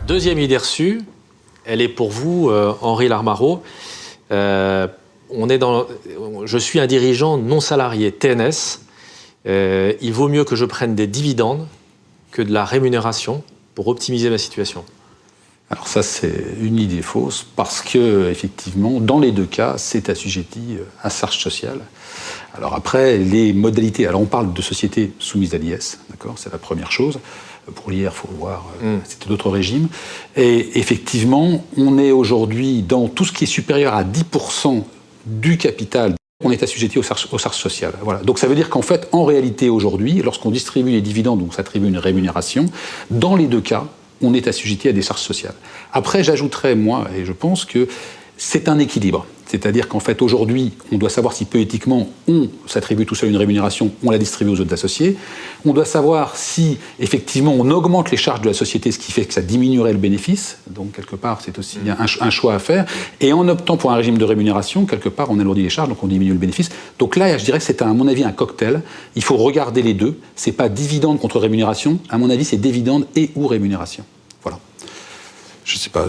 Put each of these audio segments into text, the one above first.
Deuxième idée reçue, elle est pour vous, Henri Larmaraud. Je suis un dirigeant non salarié, TNS. Il vaut mieux que je prenne des dividendes que de la rémunération pour optimiser ma situation. Alors ça, c'est une idée fausse, parce que effectivement, dans les deux cas, c'est assujetti à charge sociale. Alors après, les modalités... Alors on parle de sociétés soumises à l'IS, d'accord ? C'est la première chose. Pour l'IR, il faut voir, c'était d'autres régimes. Et effectivement, on est aujourd'hui dans tout ce qui est supérieur à 10% du capital. On est assujetti aux charges sociales. Voilà. Donc ça veut dire qu'en fait, en réalité, aujourd'hui, lorsqu'on distribue les dividendes, donc ça attribue une rémunération, dans les deux cas, on est assujetti à des charges sociales. Après, j'ajouterais, moi, et je pense que c'est un équilibre. C'est-à-dire qu'en fait, aujourd'hui, on doit savoir si politiquement, on s'attribue tout seul une rémunération, on la distribue aux autres associés. On doit savoir si, effectivement, on augmente les charges de la société, ce qui fait que ça diminuerait le bénéfice. Donc, quelque part, c'est aussi un choix à faire. Et en optant pour un régime de rémunération, quelque part, on alourdit les charges, donc on diminue le bénéfice. Donc là, je dirais que c'est, à mon avis, un cocktail. Il faut regarder les deux. C'est pas dividende contre rémunération. À mon avis, c'est dividende et ou rémunération. Voilà. Je sais pas.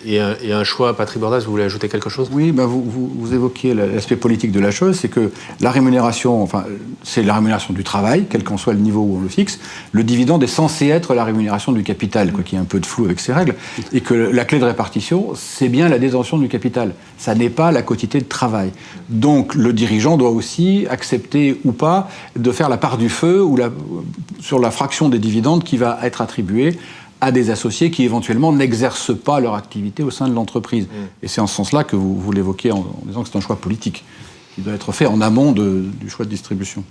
Et un choix, Patrick Bordas, vous voulez ajouter quelque chose ? Oui, vous évoquiez l'aspect politique de la chose, c'est que la rémunération, enfin, c'est la rémunération du travail, quel qu'en soit le niveau où on le fixe. Le dividende est censé être la rémunération du capital, quoi, qu'il y ait un peu de flou avec ces règles, et que la clé de répartition, c'est bien la détention du capital. Ça n'est pas la quotité de travail. Donc, le dirigeant doit aussi accepter ou pas de faire la part du feu sur la fraction des dividendes qui va être attribuée à des associés qui éventuellement n'exercent pas leur activité au sein de l'entreprise. Et c'est en ce sens-là que vous l'évoquez en disant que c'est un choix politique qui doit être fait en amont du choix de distribution.